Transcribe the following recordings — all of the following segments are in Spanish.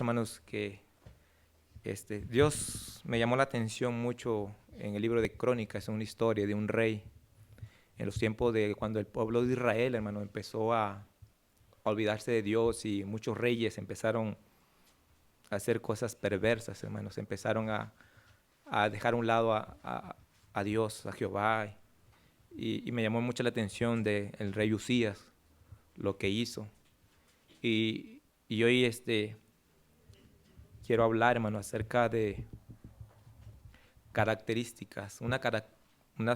hermanos, que Dios me llamó la atención mucho en el libro de Crónicas, una historia de un rey en los tiempos de cuando el pueblo de Israel, hermano, empezó a olvidarse de Dios y muchos reyes empezaron a hacer cosas perversas, hermanos, empezaron a dejar a un lado a Dios, a Jehová, y me llamó mucho la atención del rey Usías, lo que hizo. Y hoy quiero hablar, hermano, acerca de características, una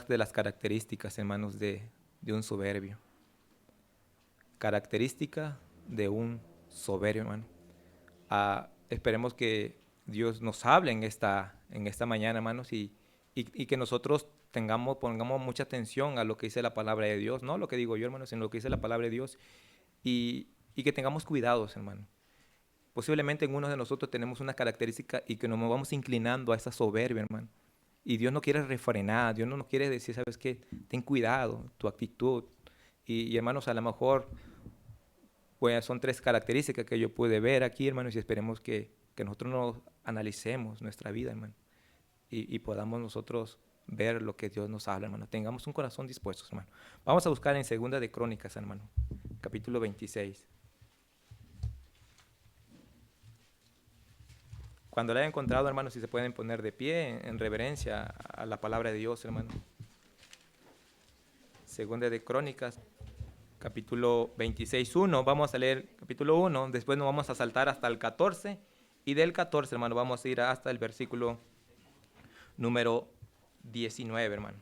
de las características, hermanos, de un soberbio. Característica de un soberbio, hermano. Esperemos que Dios nos hable en esta mañana, hermanos, y que nosotros pongamos mucha atención a lo que dice la palabra de Dios, no lo que digo yo, hermanos, sino lo que dice la palabra de Dios, y que tengamos cuidados, hermano. Posiblemente en uno de nosotros tenemos una característica y que nos vamos inclinando a esa soberbia, hermano. Y Dios no quiere refrenar, Dios no nos quiere decir, ¿sabes qué? Ten cuidado, tu actitud. Y hermanos, a lo mejor pues son 3 características que yo pude ver aquí, hermanos, y esperemos que nosotros nos analicemos nuestra vida, hermano, y podamos nosotros ver lo que Dios nos habla, hermano. Tengamos un corazón dispuesto, hermano. Vamos a buscar en Segunda de Crónicas, hermano, capítulo 26. Cuando la haya encontrado, hermanos, si se pueden poner de pie en reverencia a la palabra de Dios, hermano. Segunda de Crónicas, capítulo 26, 1. Vamos a leer capítulo 1, después nos vamos a saltar hasta el 14, y del 14, hermano, vamos a ir hasta el versículo número 19, hermano.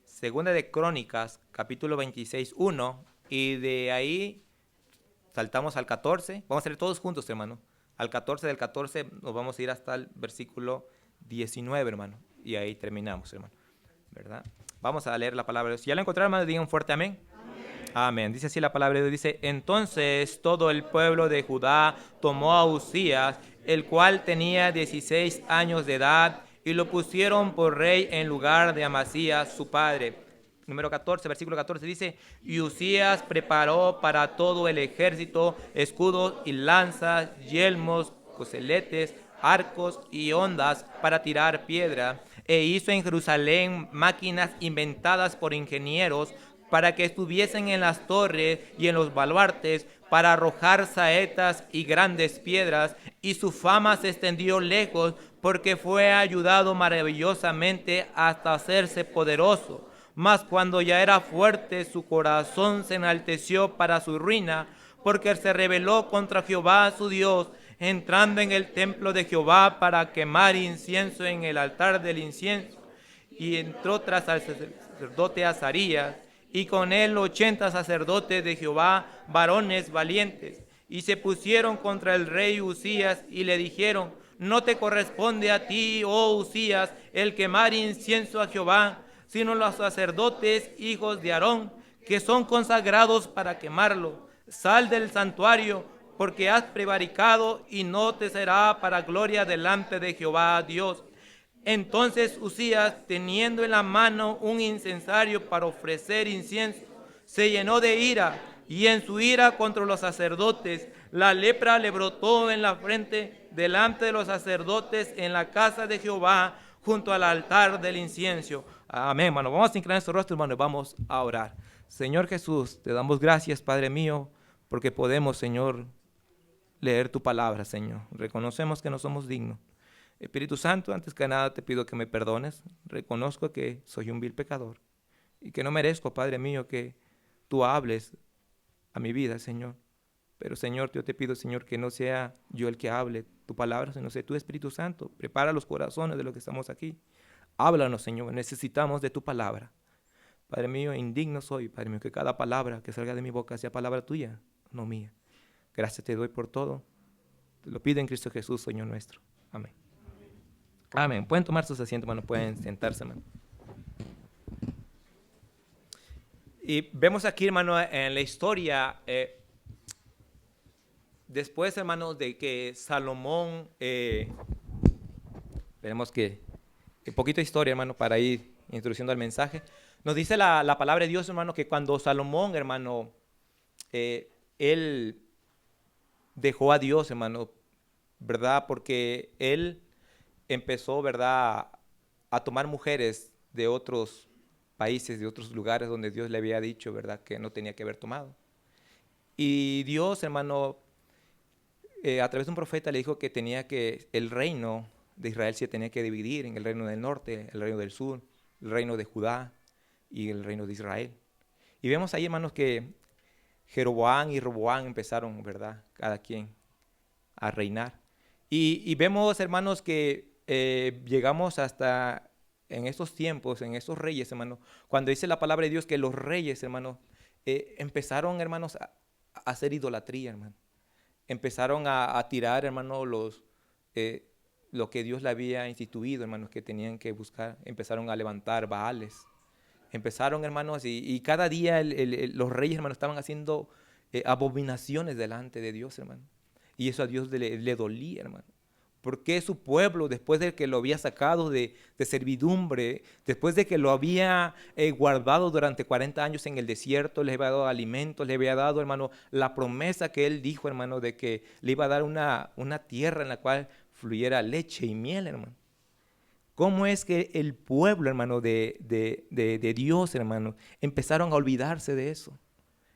Segunda de Crónicas, capítulo 26, 1, y de ahí saltamos al 14. Vamos a leer todos juntos, hermano. Al 14, del 14 nos vamos a ir hasta el versículo 19, hermano, y ahí terminamos, hermano, ¿verdad? Vamos a leer la palabra de Dios. Si ya la encontraron, hermano, digan fuerte amén. Amén. Dice así la palabra de Dios, dice: entonces todo el pueblo de Judá tomó a Usías, el cual tenía 16 años de edad, y lo pusieron por rey en lugar de Amasías, su padre. Número 14, versículo 14 dice: y Usías preparó para todo el ejército escudos y lanzas, yelmos, coseletes, arcos y hondas para tirar piedra, e hizo en Jerusalén máquinas inventadas por ingenieros para que estuviesen en las torres y en los baluartes, para arrojar saetas y grandes piedras, y su fama se extendió lejos, porque fue ayudado maravillosamente hasta hacerse poderoso. Mas cuando ya era fuerte, su corazón se enalteció para su ruina, porque se rebeló contra Jehová su Dios, entrando en el templo de Jehová para quemar incienso en el altar del incienso. Y entró tras al sacerdote Azarías, y con él 80 sacerdotes de Jehová, varones valientes, y se pusieron contra el rey Usías y le dijeron: no te corresponde a ti, oh Usías, el quemar incienso a Jehová, sino los sacerdotes hijos de Aarón, que son consagrados para quemarlo. Sal del santuario, porque has prevaricado, y no te será para gloria delante de Jehová Dios. Entonces Usías, teniendo en la mano un incensario para ofrecer incienso, se llenó de ira, y en su ira contra los sacerdotes, la lepra le brotó en la frente delante de los sacerdotes en la casa de Jehová, junto al altar del incienso. Amén, hermano. Vamos a inclinar nuestro rostro, hermano, y vamos a orar. Señor Jesús, te damos gracias, Padre mío, porque podemos, Señor, leer tu palabra, Señor. Reconocemos que no somos dignos. Espíritu Santo, antes que nada te pido que me perdones. Reconozco que soy un vil pecador y que no merezco, Padre mío, que tú hables a mi vida, Señor. Pero, Señor, yo te pido, Señor, que no sea yo el que hable tu palabra, sino sea tú, Espíritu Santo. Prepara los corazones de los que estamos aquí. Háblanos, Señor. Necesitamos de tu palabra. Padre mío, indigno soy, Padre mío, que cada palabra que salga de mi boca sea palabra tuya, no mía. Gracias te doy por todo. Te lo pido en Cristo Jesús, Señor nuestro. Amén. Amén. Pueden tomar sus asientos, hermano. Pueden sentarse, hermano. Y vemos aquí, hermano, en la historia, después, hermano, de que Salomón, veremos que un poquito de historia, hermano, para ir introduciendo al mensaje. Nos dice la palabra de Dios, hermano, que cuando Salomón, hermano, él dejó a Dios, hermano, ¿verdad? Porque él empezó, ¿verdad?, a tomar mujeres de otros países, de otros lugares donde Dios le había dicho, ¿verdad?, que no tenía que haber tomado. Y Dios, hermano, a través de un profeta le dijo que el reino de Israel se tenía que dividir en el reino del norte, el reino del sur, el reino de Judá y el reino de Israel. Y vemos ahí, hermanos, que Jeroboam y Roboam empezaron, ¿verdad?, cada quien a reinar. Y vemos, hermanos, que llegamos hasta en estos tiempos, en estos reyes, hermanos, cuando dice la palabra de Dios que los reyes, hermanos, empezaron, hermanos, a hacer idolatría, hermano. Empezaron a tirar, hermano, lo que Dios le había instituido, hermanos, que tenían que buscar. Empezaron a levantar baales. Empezaron, hermanos, y cada día los reyes, hermanos, estaban haciendo abominaciones delante de Dios, hermano. Y eso a Dios le dolía, hermano. Porque su pueblo, después de que lo había sacado de servidumbre, después de que lo había guardado durante 40 años en el desierto, le había dado alimentos, le había dado, hermano, la promesa que él dijo, hermano, de que le iba a dar una tierra en la cual fluyera leche y miel, hermano. ¿Cómo es que el pueblo, hermano, de Dios, hermano, empezaron a olvidarse de eso?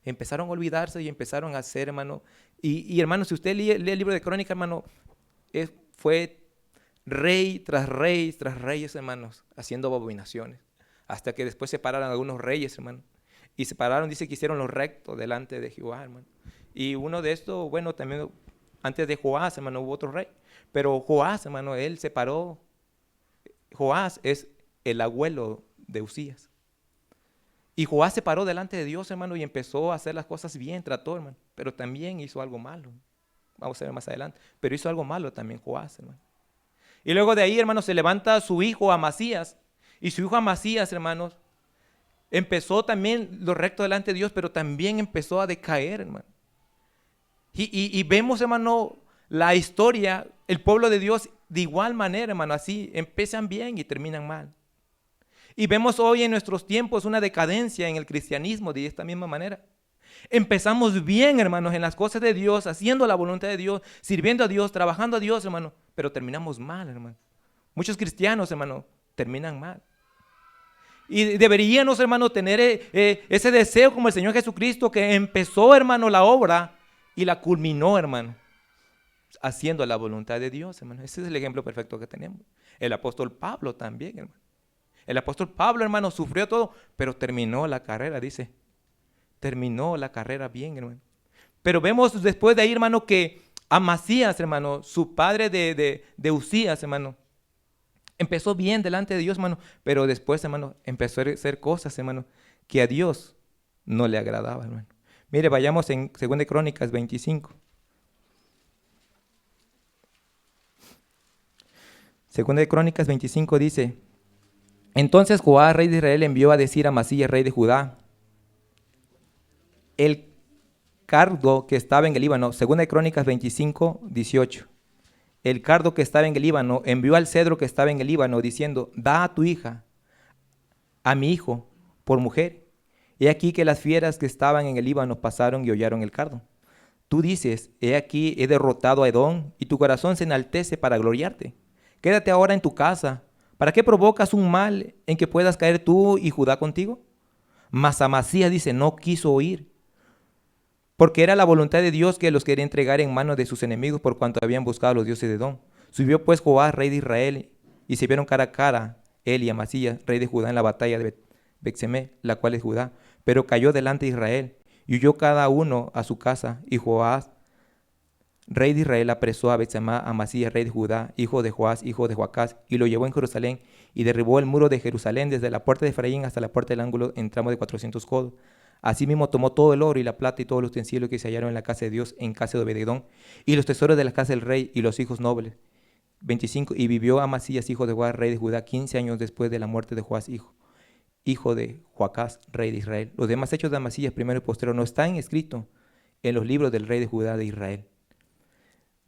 Empezaron a olvidarse y empezaron a hacer, hermano. Y hermano, si usted lee el libro de Crónicas, hermano, fue rey tras reyes, hermanos, haciendo abominaciones. Hasta que después se pararon algunos reyes, hermano. Y se pararon, dice que hicieron lo recto delante de Jehová, hermano. Y uno de estos, bueno, también antes de Joás, hermano, hubo otro rey. Pero Joás, hermano, él se paró. Joás es el abuelo de Usías. Y Joás se paró delante de Dios, hermano, y empezó a hacer las cosas bien, trató, hermano. Pero también hizo algo malo. Vamos a ver más adelante. Pero hizo algo malo también Joás, hermano. Y luego de ahí, hermano, se levanta su hijo Amasías. Y su hijo Amasías, hermanos, empezó también lo recto delante de Dios, pero también empezó a decaer, hermano. Y vemos, hermano, la historia, el pueblo de Dios, de igual manera, hermano, así, empiezan bien y terminan mal. Y vemos hoy en nuestros tiempos una decadencia en el cristianismo de esta misma manera. Empezamos bien, hermanos, en las cosas de Dios, haciendo la voluntad de Dios, sirviendo a Dios, trabajando a Dios, hermano, pero terminamos mal, hermano. Muchos cristianos, hermano, terminan mal. Y deberíamos, hermano, tener ese deseo como el Señor Jesucristo, que empezó, hermano, la obra y la culminó, hermano, haciendo la voluntad de Dios, hermano. Ese es el ejemplo perfecto que tenemos. El apóstol Pablo también, hermano. El apóstol Pablo, hermano, sufrió todo, pero terminó la carrera, dice. Terminó la carrera bien, hermano. Pero vemos después de ahí, hermano, que Amasías, hermano, su padre de Usías, hermano, empezó bien delante de Dios, hermano, pero después, hermano, empezó a hacer cosas, hermano, que a Dios no le agradaba, hermano. Mire, vayamos en 2 Crónicas 25. 2 Crónicas 25 dice: entonces Joás, rey de Israel, envió a decir a Amasías, rey de Judá, el cardo que estaba en el Líbano. 2 Crónicas 25, 18. El cardo que estaba en el Líbano envió al cedro que estaba en el Líbano, diciendo: da a tu hija, a mi hijo, por mujer. He aquí que las fieras que estaban en el Líbano pasaron y hollaron el cardo. Tú dices: he aquí, he derrotado a Edom, y tu corazón se enaltece para gloriarte. Quédate ahora en tu casa. ¿Para qué provocas un mal en que puedas caer tú y Judá contigo? Mas Amasías dice: no quiso oír, porque era la voluntad de Dios que los quería entregar en manos de sus enemigos por cuanto habían buscado a los dioses de Edom. Subió pues Joás, rey de Israel, y se vieron cara a cara él y Amasías, rey de Judá, en la batalla de Bet-Semé, la cual es Judá. Pero cayó delante de Israel, y huyó cada uno a su casa. Y Joás, rey de Israel, apresó a Bet-Semé, a Amasías, rey de Judá, hijo de Joás, hijo de Joacás, y lo llevó en Jerusalén, y derribó el muro de Jerusalén desde la puerta de Efraín hasta la puerta del ángulo en tramo de 400 codos. Asimismo tomó todo el oro y la plata y todos los utensilios que se hallaron en la casa de Dios en casa de Obed-Edom, y los tesoros de la casa del rey y los hijos nobles. 25. Y vivió Amasías, hijo de Joás, rey de Judá, 15 años después de la muerte de Joás, hijo de Joacás, rey de Israel. Los demás hechos de Amasías, primero y posterior, no están escritos en los libros del rey de Judá de Israel.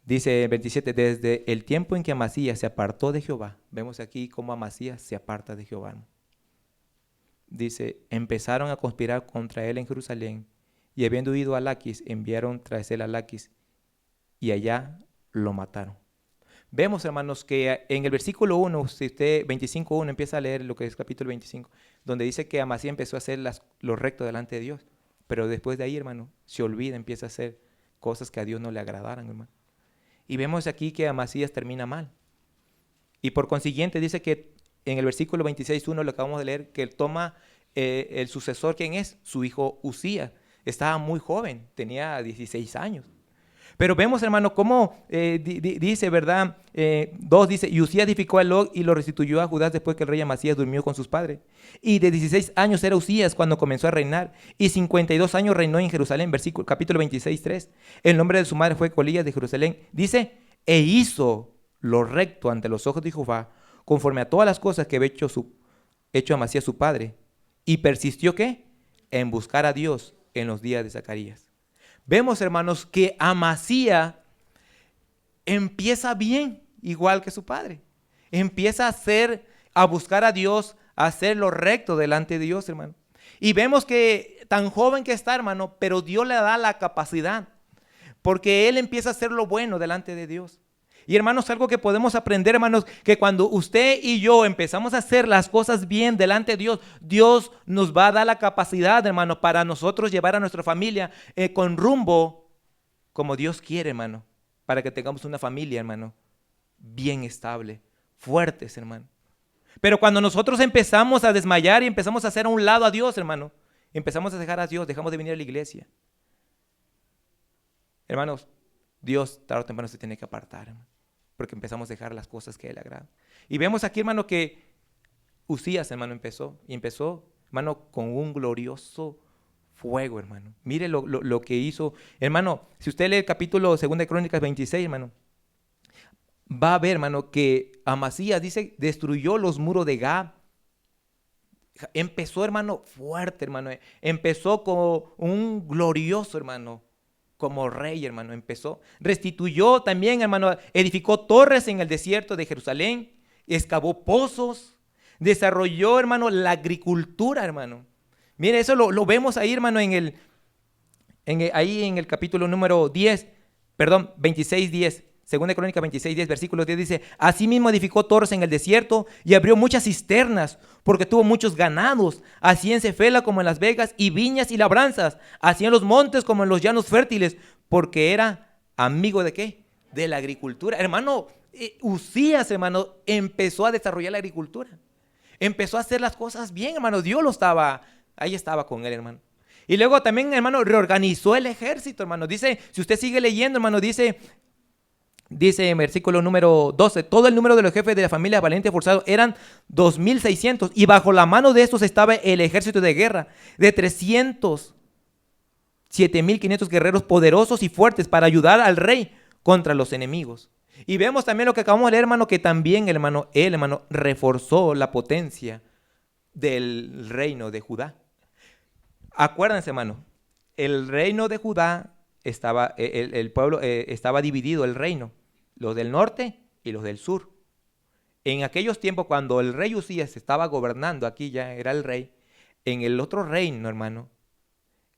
Dice 27, desde el tiempo en que Amasías se apartó de Jehová. Vemos aquí cómo Amasías se aparta de Jehová. Dice, empezaron a conspirar contra él en Jerusalén, y habiendo ido a Laquis, enviaron tras él a Laquis, y allá lo mataron. Vemos, hermanos, que en el versículo 1, si usted 25:1 empieza a leer lo que es capítulo 25, donde dice que Amasías empezó a hacer lo recto delante de Dios, pero después de ahí, hermano, se olvida, empieza a hacer cosas que a Dios no le agradaran, hermano. Y vemos aquí que Amasías termina mal. Y por consiguiente dice que en el versículo 26:1, lo acabamos de leer, que él toma el sucesor, ¿quién es? Su hijo Usías. Estaba muy joven, tenía 16 años. Pero vemos, hermano, cómo dice, ¿verdad? 2 dice, y Usías edificó a Elot y lo restituyó a Judá después que el rey Amasías durmió con sus padres. Y de 16 años era Usías cuando comenzó a reinar, y 52 años reinó en Jerusalén, capítulo 26:3. El nombre de su madre fue Colías de Jerusalén. Dice, e hizo lo recto ante los ojos de Jehová, conforme a todas las cosas que había hecho Amasías su padre. Y persistió, ¿qué? En buscar a Dios en los días de Zacarías. Vemos, hermanos, que Amasías empieza bien, igual que su padre. Empieza a buscar a Dios, a hacer lo recto delante de Dios, hermano. Y vemos que tan joven que está, hermano, pero Dios le da la capacidad, porque él empieza a hacer lo bueno delante de Dios. Y hermanos, algo que podemos aprender, hermanos, que cuando usted y yo empezamos a hacer las cosas bien delante de Dios, Dios nos va a dar la capacidad, hermano, para nosotros llevar a nuestra familia con rumbo como Dios quiere, hermano, para que tengamos una familia, hermano, bien estable, fuertes, hermano. Pero cuando nosotros empezamos a desmayar y empezamos a hacer a un lado a Dios, hermano, empezamos a dejar a Dios, dejamos de venir a la iglesia. Hermanos, Dios tarde o temprano se tiene que apartar, hermano, porque empezamos a dejar las cosas que a Él le agradan. Y vemos aquí, hermano, que Usías, hermano, empezó, hermano, con un glorioso fuego, hermano. Mire lo que hizo. Hermano, si usted lee el capítulo 2 de Crónicas 26, hermano, va a ver, hermano, que Amasías, dice, destruyó los muros de Gab. Empezó, hermano, fuerte, hermano. Empezó con un glorioso, hermano, como rey, hermano, empezó. Restituyó también, hermano, edificó torres en el desierto de Jerusalén, excavó pozos, desarrolló, hermano, la agricultura, hermano. Mire, eso lo vemos ahí, hermano, ahí en el capítulo número 26:10. Segunda Crónica 26:10, versículo 10 dice, asimismo edificó torres en el desierto y abrió muchas cisternas, porque tuvo muchos ganados, así en Cefela como en Las Vegas, y viñas y labranzas, así en los montes como en los llanos fértiles, porque era amigo ¿de qué? De la agricultura. Hermano, Usías, hermano, empezó a desarrollar la agricultura. Empezó a hacer las cosas bien, hermano. Dios ahí estaba con él, hermano. Y luego también, hermano, reorganizó el ejército, hermano. Dice, si usted sigue leyendo, hermano, dice en versículo número 12, todo el número de los jefes de la familia valientes forzados eran 2,600, y bajo la mano de estos estaba el ejército de guerra de 307,500 guerreros poderosos y fuertes para ayudar al rey contra los enemigos. Y vemos también lo que acabamos de leer, hermano, que también, hermano, él, hermano, reforzó la potencia del reino de Judá. Acuérdense, hermano, el reino de Judá estaba, el pueblo estaba dividido, el reino, los del norte y los del sur. En aquellos tiempos, cuando el rey Usías estaba gobernando, aquí ya era el rey, en el otro reino, hermano,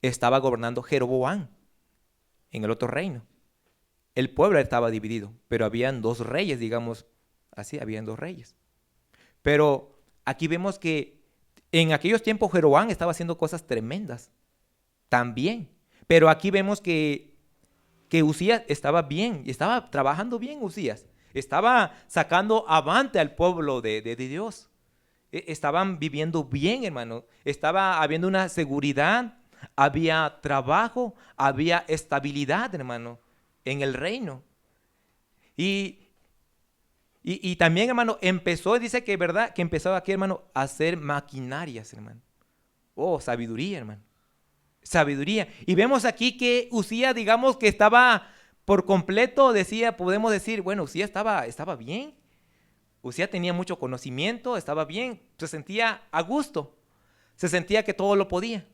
estaba gobernando Jeroboam, en el otro reino. El pueblo estaba dividido, pero habían dos reyes, digamos así, habían dos reyes. Pero aquí vemos que en aquellos tiempos Jeroboam estaba haciendo cosas tremendas también. Pero aquí vemos que Usías estaba bien, estaba trabajando bien Usías. Estaba sacando avante al pueblo de Dios. Estaban viviendo bien, hermano. Estaba habiendo una seguridad, había trabajo, había estabilidad, hermano, en el reino. Y también, hermano, dice que verdad, que empezó aquí, hermano, a hacer maquinarias, hermano. Oh, sabiduría, hermano. Sabiduría. Y vemos aquí que Usías, digamos que estaba por completo, podemos decir, bueno, Usías estaba bien. Usías tenía mucho conocimiento, estaba bien, se sentía a gusto, se sentía que todo lo podía.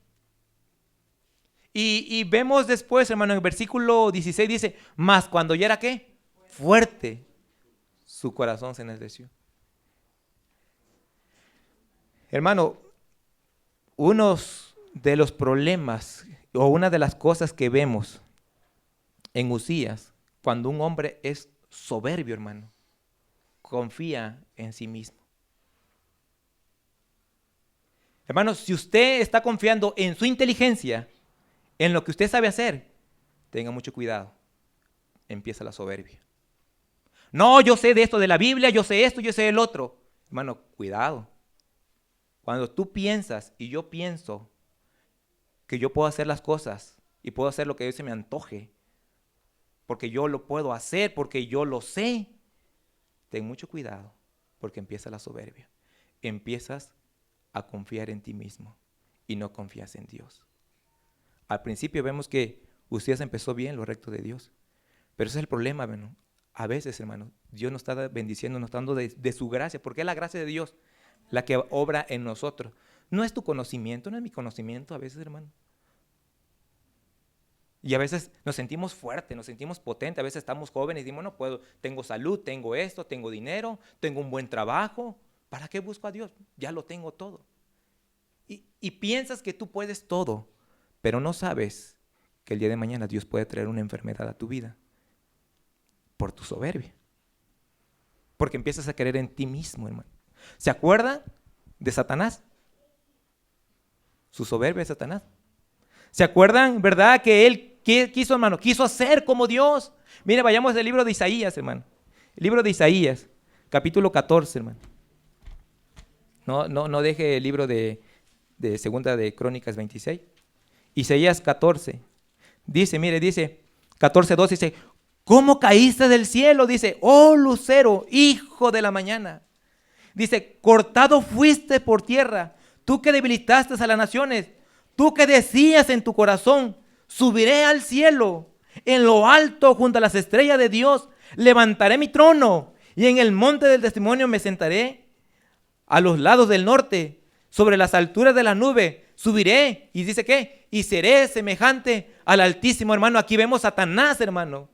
Y vemos después, hermano, en el versículo 16 dice, mas cuando ya era ¿qué? Fuerte, su corazón se enalteció. Hermano, unos de los problemas o una de las cosas que vemos en Usías, cuando un hombre es soberbio, hermano, confía en sí mismo. Hermanos, si usted está confiando en su inteligencia, en lo que usted sabe hacer, tenga mucho cuidado. Empieza la soberbia. No, yo sé de esto de la Biblia, yo sé esto, yo sé el otro. Hermano, cuidado. Cuando tú piensas y yo pienso que yo puedo hacer las cosas y puedo hacer lo que a Dios se me antoje, porque yo lo puedo hacer, porque yo lo sé, ten mucho cuidado, porque empieza la soberbia. Empiezas a confiar en ti mismo y no confías en Dios. Al principio vemos que Usías empezó bien lo recto de Dios, pero ese es el problema, hermano. A veces, hermano, Dios nos está bendiciendo, nos está dando de su gracia, porque es la gracia de Dios la que obra en nosotros. No es tu conocimiento, no es mi conocimiento a veces, hermano. Y a veces nos sentimos fuertes, nos sentimos potentes, a veces estamos jóvenes y decimos, no puedo, tengo salud, tengo esto, tengo dinero, tengo un buen trabajo. ¿Para qué busco a Dios? Ya lo tengo todo. Y piensas que tú puedes todo, pero no sabes que el día de mañana Dios puede traer una enfermedad a tu vida por tu soberbia. Porque empiezas a creer en ti mismo, hermano. ¿Se acuerdan de Satanás? Su soberbia es Satanás. ¿Se acuerdan, verdad, que él quiso, hermano? Quiso ser como Dios. Mire, vayamos al libro de Isaías, hermano. El libro de Isaías, capítulo 14, hermano. No deje el libro de Segunda de Crónicas 26. Isaías 14. Dice, mire, dice, 14:2 dice, ¿cómo caíste del cielo? Dice, oh lucero, hijo de la mañana. Dice, cortado fuiste por tierra, tú que debilitaste a las naciones, tú que decías en tu corazón, subiré al cielo, en lo alto junto a las estrellas de Dios, levantaré mi trono y en el monte del testimonio me sentaré a los lados del norte, sobre las alturas de la nube, subiré y dice ¿qué? Y seré semejante al Altísimo, hermano. Aquí vemos a Satanás, hermano,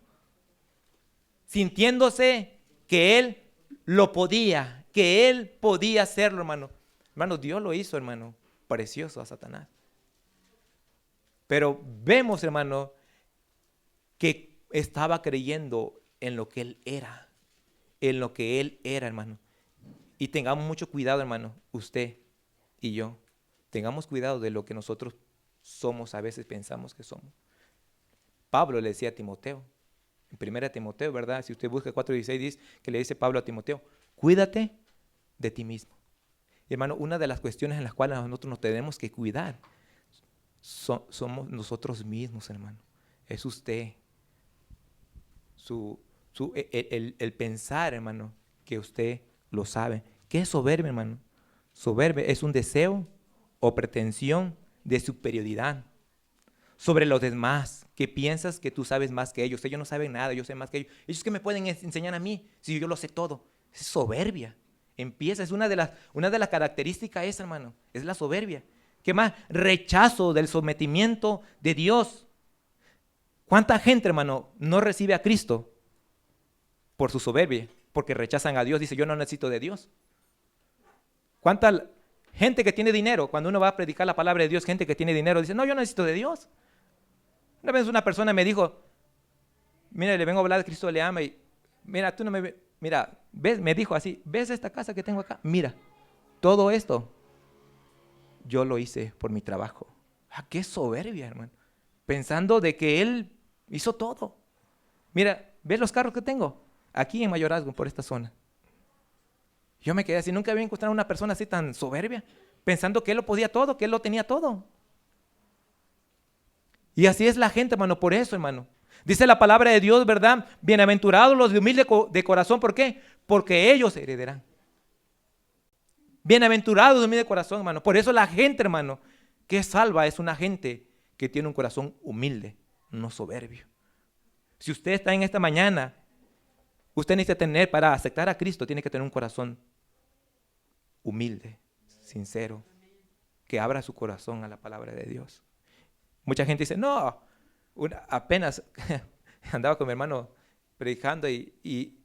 sintiéndose que él lo podía, que él podía hacerlo, hermano. Hermano, Dios lo hizo, hermano, precioso a Satanás. Pero vemos, hermano, que estaba creyendo en lo que él era, hermano. Y tengamos mucho cuidado, hermano, usted y yo. Tengamos cuidado de lo que nosotros somos, a veces pensamos que somos. Pablo le decía a Timoteo, en 1 Timoteo, ¿verdad? Si usted busca 4:16, dice que le dice Pablo a Timoteo, cuídate de ti mismo. Y hermano, una de las cuestiones en las cuales nosotros nos tenemos que cuidar somos nosotros mismos, hermano. Es usted. El pensar, hermano, que usted lo sabe. ¿Qué es soberbia, hermano? Soberbia es un deseo o pretensión de superioridad sobre los demás, que piensas que tú sabes más que ellos. Ellos no saben nada, yo sé más que ellos. Ellos que me pueden enseñar a mí si yo lo sé todo. Es soberbia. Empieza, es una de las características esa, hermano, es la soberbia. ¿Qué más? Rechazo del sometimiento de Dios. ¿Cuánta gente, hermano, no recibe a Cristo por su soberbia? Porque rechazan a Dios, dice, yo no necesito de Dios. ¿Cuánta gente que tiene dinero, cuando uno va a predicar la palabra de Dios, gente que tiene dinero, dice, no, yo no necesito de Dios? Una vez una persona me dijo, mira, le vengo a hablar de Cristo, le ama y, mira, tú no me, mira, ves, me dijo así, ¿ves esta casa que tengo acá? Mira, todo esto yo lo hice por mi trabajo. Ah, qué soberbia, hermano. Pensando de que él hizo todo. Mira, ¿ves los carros que tengo? Aquí en Mayorazgo, por esta zona. Yo me quedé así, nunca había encontrado una persona así tan soberbia, pensando que él lo podía todo, que él lo tenía todo. Y así es la gente, hermano, por eso, hermano. Dice la palabra de Dios, ¿verdad? Bienaventurados los de humilde de corazón, ¿por qué? Porque ellos heredarán. Bienaventurados de humilde corazón, hermano. Por eso la gente, hermano, que es salva es una gente que tiene un corazón humilde, no soberbio. Si usted está en esta mañana, usted necesita tener, para aceptar a Cristo, tiene que tener un corazón humilde, sincero, que abra su corazón a la palabra de Dios. Mucha gente dice, no, apenas andaba con mi hermano predicando y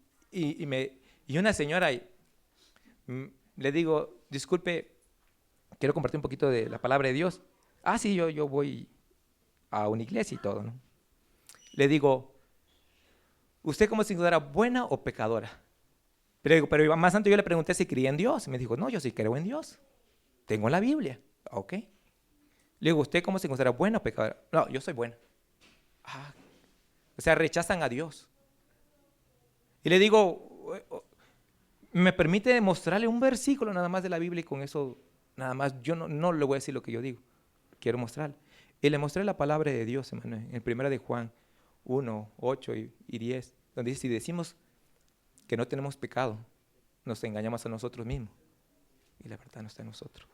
una señora, le digo, disculpe, quiero compartir un poquito de la palabra de Dios. Ah, sí, yo voy a una iglesia y todo, ¿no? Le digo, ¿usted cómo se considera, buena o pecadora? Pero más antes yo le pregunté si creía en Dios. Y me dijo, no, yo sí creo en Dios. Tengo la Biblia. Ok. Le digo, ¿usted cómo se considera buena o pecadora? No, yo soy buena. Ah, o sea, rechazan a Dios. Y le digo, ¿me permite mostrarle un versículo nada más de la Biblia? Y con eso, nada más, yo no le voy a decir lo que yo digo. Quiero mostrarle. Y le mostré la palabra de Dios, hermano, en 1 de Juan 1, 8 y 10, donde dice, si decimos que no tenemos pecado, nos engañamos a nosotros mismos. Y la verdad no está en nosotros.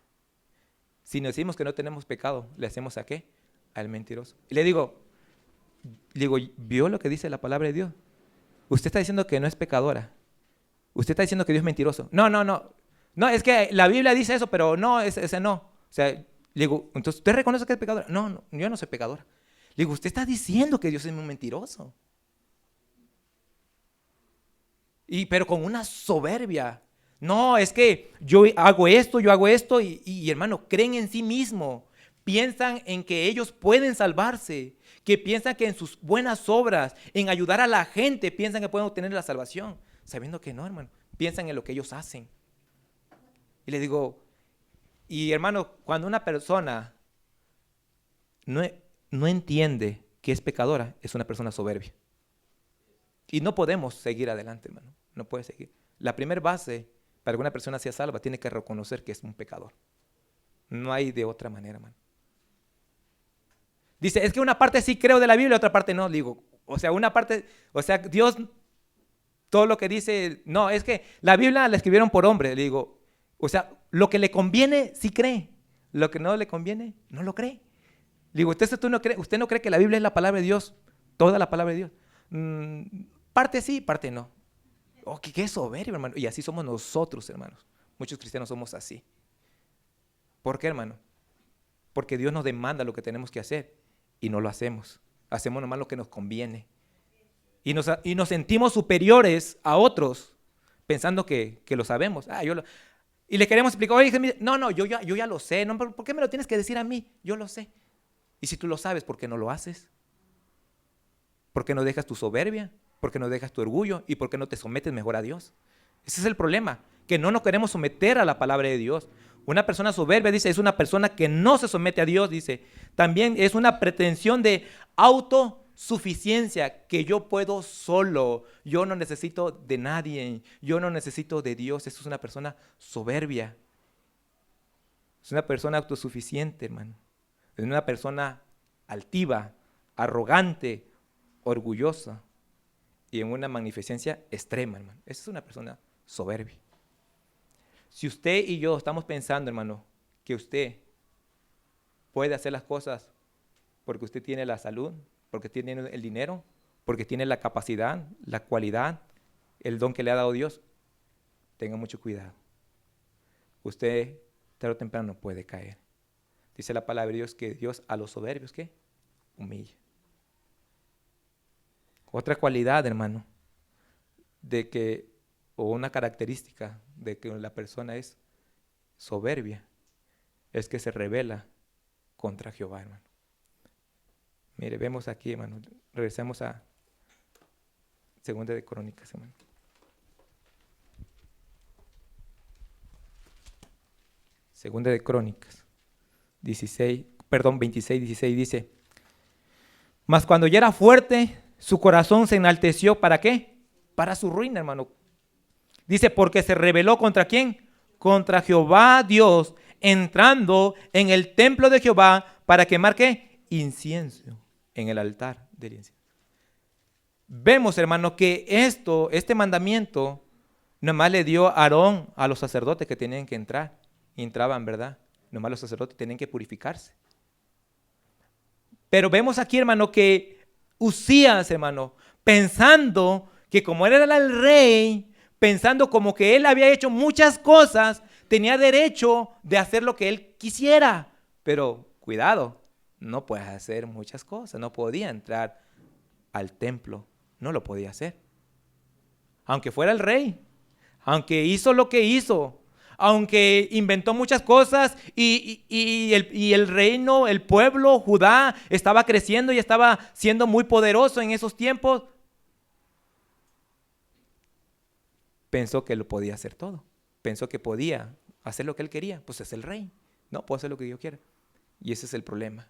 Si nos decimos que no tenemos pecado, ¿le hacemos a qué? Al mentiroso. Y le digo, ¿vio lo que dice la palabra de Dios? Usted está diciendo que no es pecadora. Usted está diciendo que Dios es mentiroso. No. No, es que la Biblia dice eso, pero no, ese no. O sea, le digo, entonces, ¿usted reconoce que es pecadora? No, yo no soy pecadora. Le digo, usted está diciendo que Dios es un mentiroso. Pero con una soberbia. No, es que yo hago esto y hermano, creen en sí mismo. Piensan en que ellos pueden salvarse, que piensan que en sus buenas obras, en ayudar a la gente, piensan que pueden obtener la salvación, sabiendo que no, hermano. Piensan en lo que ellos hacen. Y le digo, y hermano, cuando una persona no entiende que es pecadora, es una persona soberbia. Y no podemos seguir adelante, hermano. No puede seguir. La primera base para que una persona sea salva tiene que reconocer que es un pecador. No hay de otra manera, hermano. Dice, es que una parte sí creo de la Biblia, otra parte no. Digo, o sea, una parte, o sea, Dios, todo lo que dice, no, es que la Biblia la escribieron por hombres. Le digo, o sea, lo que le conviene sí cree, lo que no le conviene no lo cree. Le digo, ¿usted no cree que la Biblia es la palabra de Dios? Toda la palabra de Dios. Parte sí, parte no. Oh, qué soberbio, hermano. Y así somos nosotros, hermanos. Muchos cristianos somos así. ¿Por qué, hermano? Porque Dios nos demanda lo que tenemos que hacer y no lo hacemos. Hacemos nomás lo que nos conviene. Y nos sentimos superiores a otros pensando que lo sabemos. Y le queremos explicar, oye, no, yo ya lo sé. No, ¿por qué me lo tienes que decir a mí? Yo lo sé. Y si tú lo sabes, ¿por qué no lo haces? ¿Por qué no dejas tu soberbia? ¿Por qué no dejas tu orgullo? ¿Y por qué no te sometes mejor a Dios? Ese es el problema, que no nos queremos someter a la palabra de Dios. Una persona soberbia, dice, es una persona que no se somete a Dios, dice. También es una pretensión de autosuficiencia, que yo puedo solo, yo no necesito de nadie, yo no necesito de Dios. Eso es una persona soberbia. Es una persona autosuficiente, hermano. Es una persona altiva, arrogante, orgullosa y en una magnificencia extrema, hermano. Esa es una persona soberbia. Si usted y yo estamos pensando, hermano, que usted puede hacer las cosas porque usted tiene la salud, porque tiene el dinero, porque tiene la capacidad, la cualidad, el don que le ha dado Dios, tenga mucho cuidado. Usted tarde o temprano puede caer. Dice la palabra de Dios que Dios a los soberbios, ¿qué? Humilla. Otra cualidad, hermano, o una característica de que la persona es soberbia, es que se rebela contra Jehová, hermano. Mire, vemos aquí, hermano, regresemos a 2 de Crónicas, hermano. Segunda de Crónicas, 26, 16 dice, mas cuando ya era fuerte, su corazón se enalteció, ¿para qué? Para su ruina, hermano. Dice, porque se rebeló ¿contra quién? Contra Jehová Dios, entrando en el templo de Jehová para quemar ¿qué? Incienso en el altar del incienso. Vemos, hermano, que este mandamiento nomás le dio Aarón a los sacerdotes que tenían que entrar. Y entraban, ¿verdad? Nomás los sacerdotes tenían que purificarse. Pero vemos aquí, hermano, que Uzías, hermano, pensando que como él era el rey, pensando como que él había hecho muchas cosas, tenía derecho de hacer lo que él quisiera. Pero cuidado, no puedes hacer muchas cosas. No podía entrar al templo, no lo podía hacer. Aunque fuera el rey, aunque hizo lo que hizo, aunque inventó muchas cosas y el reino, el pueblo, Judá, estaba creciendo y estaba siendo muy poderoso en esos tiempos. pensó que lo podía hacer todo. Pensó que podía hacer lo que él quería. Pues es el rey. No, puedo hacer lo que yo quiera. Y ese es el problema.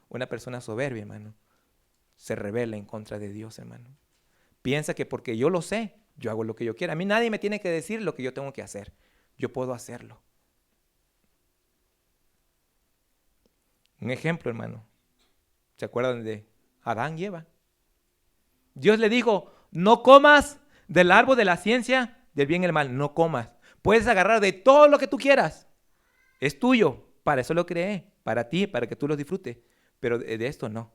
Una persona soberbia, hermano, se rebela en contra de Dios, hermano. Piensa que porque yo lo sé, yo hago lo que yo quiera. A mí nadie me tiene que decir lo que yo tengo que hacer. Yo puedo hacerlo. Un ejemplo, hermano. ¿Se acuerdan de Adán y Eva? Dios le dijo, no comas del árbol de la ciencia del bien y el mal. No comas. Puedes agarrar de todo lo que tú quieras. Es tuyo. Para eso lo creé. Para ti, para que tú lo disfrutes. Pero de esto no.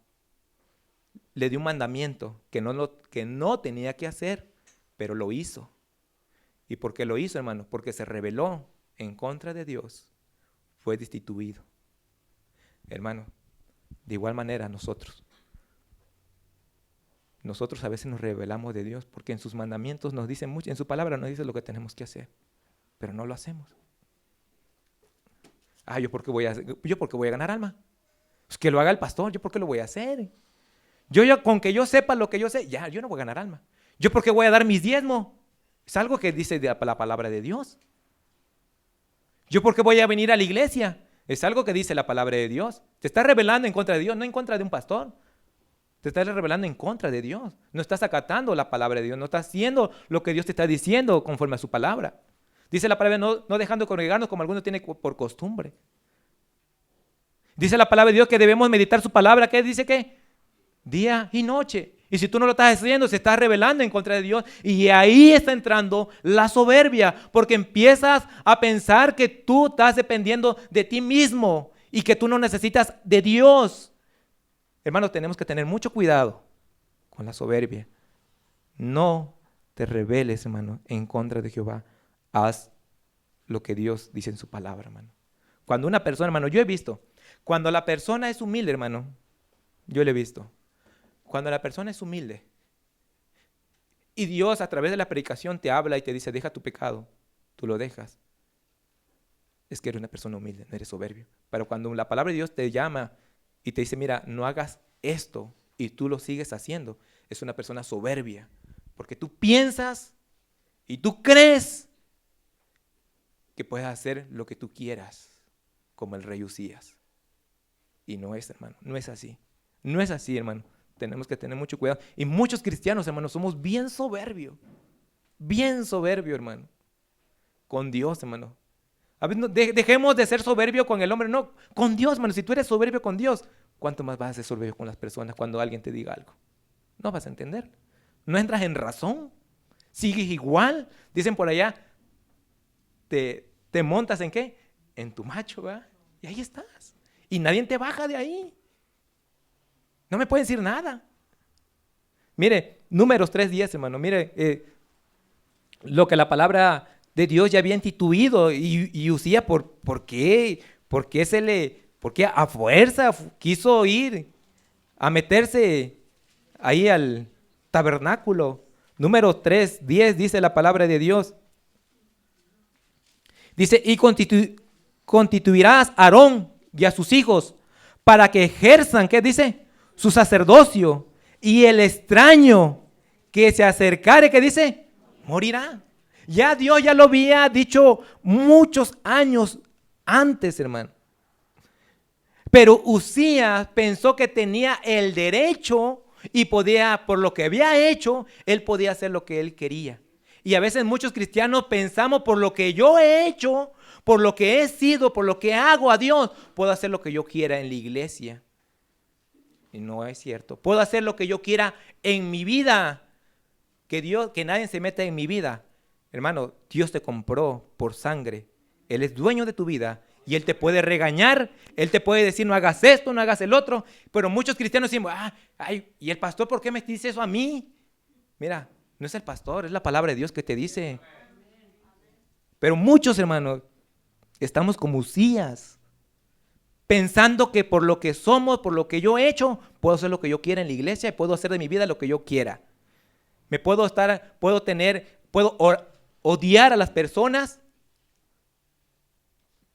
Le dio un mandamiento que no tenía que hacer, pero lo hizo. ¿Y por qué lo hizo, hermano? Porque se rebeló en contra de Dios. Fue destituido. Hermano, de igual manera nosotros a veces nos rebelamos de Dios porque en sus mandamientos nos dicen mucho, en su palabra nos dice lo que tenemos que hacer, pero no lo hacemos. ¿Yo por qué voy a ganar alma? Pues que lo haga el pastor, ¿yo por qué lo voy a hacer? Yo con que yo sepa lo que yo sé, ya, yo no voy a ganar alma. ¿Yo por qué voy a dar mis diezmos? Es algo que dice la palabra de Dios. ¿Yo por qué voy a venir a la iglesia? Es algo que dice la palabra de Dios. Te estás rebelando en contra de Dios, no en contra de un pastor. Te estás rebelando en contra de Dios. No estás acatando la palabra de Dios. No estás haciendo lo que Dios te está diciendo conforme a su palabra. Dice la palabra, no dejando de congregarnos como algunos tienen por costumbre. Dice la palabra de Dios que debemos meditar su palabra. ¿Qué dice qué? Día y noche. Y si tú no lo estás haciendo, se está rebelando en contra de Dios. Y ahí está entrando la soberbia. Porque empiezas a pensar que tú estás dependiendo de ti mismo. Y que tú no necesitas de Dios. Hermanos, tenemos que tener mucho cuidado con la soberbia. No te rebeles, hermano, en contra de Jehová. Haz lo que Dios dice en su palabra, hermano. Cuando una persona, hermano, yo he visto, cuando la persona es humilde, hermano, yo lo he visto. Cuando la persona es humilde y Dios a través de la predicación te habla y te dice, deja tu pecado, tú lo dejas. Es que eres una persona humilde, no eres soberbio. Pero cuando la palabra de Dios te llama y te dice, mira, no hagas esto y tú lo sigues haciendo, es una persona soberbia. Porque tú piensas y tú crees que puedes hacer lo que tú quieras, como el rey Usías. Y no es, hermano, no es así. No es así, hermano. Tenemos que tener mucho cuidado. Y muchos cristianos, hermano, somos bien soberbios. Bien soberbio, hermano. Con Dios, hermano. A veces dejemos de ser soberbio con el hombre. No, con Dios, hermano. Si tú eres soberbio con Dios, ¿cuánto más vas a ser soberbio con las personas cuando alguien te diga algo? No vas a entender. No entras en razón. Sigues igual. Dicen por allá, te montas ¿en qué? En tu macho, ¿verdad? Y ahí estás. Y nadie te baja de ahí. No me pueden decir nada. Mire, Números 3:10, hermano. Mire, lo que la palabra de Dios ya había instituido y Usías, ¿por qué? ¿Por qué a fuerza quiso ir a meterse ahí al tabernáculo? Números 3:10 dice la palabra de Dios. Dice, y constituirás a Aarón y a sus hijos para que ejerzan, ¿qué dice? Su sacerdocio, y el extraño que se acercare, ¿qué dice? Morirá. Ya Dios ya lo había dicho muchos años antes, hermano. Pero Usías pensó que tenía el derecho y podía, por lo que había hecho, él podía hacer lo que él quería. Y a veces muchos cristianos pensamos, por lo que yo he hecho, por lo que he sido, por lo que hago a Dios, puedo hacer lo que yo quiera en la iglesia. Y no es cierto. Puedo hacer lo que yo quiera en mi vida. Que nadie se meta en mi vida. Hermano, Dios te compró por sangre. Él es dueño de tu vida. Y Él te puede regañar. Él te puede decir, no hagas esto, no hagas el otro. Pero muchos cristianos dicen, ¿y el pastor por qué me dice eso a mí? Mira, no es el pastor, es la palabra de Dios que te dice. Pero muchos, hermanos, estamos como Usías. Pensando que por lo que somos, por lo que yo he hecho, puedo hacer lo que yo quiera en la iglesia y puedo hacer de mi vida lo que yo quiera. Puedo odiar a las personas,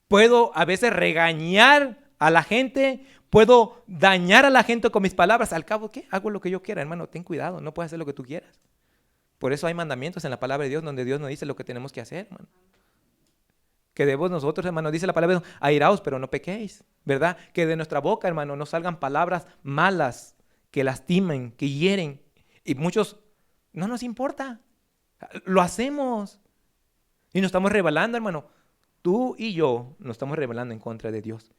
puedo a veces regañar a la gente, puedo dañar a la gente con mis palabras. Al cabo, ¿qué? Hago lo que yo quiera, hermano, ten cuidado, no puedes hacer lo que tú quieras. Por eso hay mandamientos en la palabra de Dios donde Dios nos dice lo que tenemos que hacer, hermano. Que debemos nosotros, hermano, dice la palabra de Dios, airaos, pero no pequéis, ¿verdad? Que de nuestra boca, hermano, no salgan palabras malas, que lastimen, que hieren. Y muchos, no nos importa, lo hacemos. Y nos estamos rebelando, hermano. Tú y yo nos estamos rebelando en contra de Dios.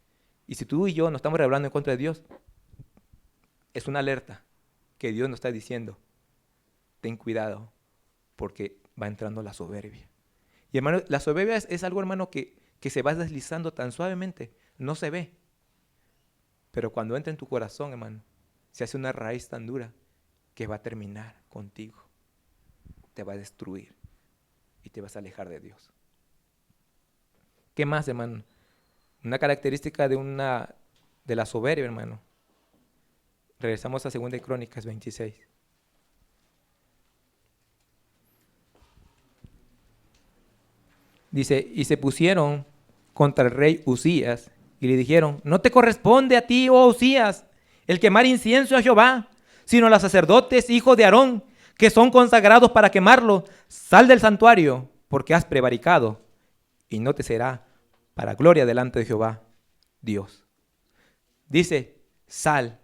Y si tú y yo nos estamos rebelando en contra de Dios, es una alerta que Dios nos está diciendo, ten cuidado, porque va entrando la soberbia. Y hermano, la soberbia es algo, hermano, que se va deslizando tan suavemente, no se ve. Pero cuando entra en tu corazón, hermano, se hace una raíz tan dura que va a terminar contigo. Te va a destruir y te vas a alejar de Dios. ¿Qué más, hermano? Una característica de la soberbia, hermano. Regresamos a 2 Crónicas 26. Dice, y se pusieron contra el rey Uzías y le dijeron, no te corresponde a ti, oh Uzías, el quemar incienso a Jehová, sino a los sacerdotes, hijos de Aarón, que son consagrados para quemarlo. Sal del santuario, porque has prevaricado, y no te será para gloria delante de Jehová, Dios. Dice, sal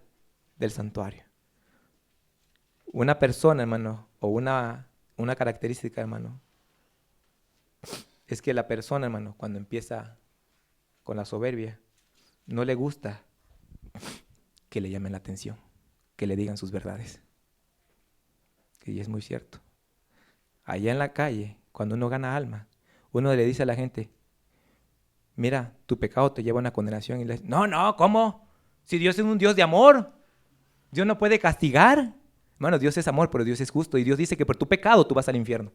del santuario. Una persona, hermano, o una característica, hermano, es que la persona, hermano, cuando empieza con la soberbia, no le gusta que le llamen la atención, que le digan sus verdades. Y es muy cierto. Allá en la calle, cuando uno gana alma, uno le dice a la gente, mira, tu pecado te lleva a una condenación. Y le dice, no, ¿cómo? Si Dios es un Dios de amor, Dios no puede castigar. Hermano, Dios es amor, pero Dios es justo. Y Dios dice que por tu pecado tú vas al infierno.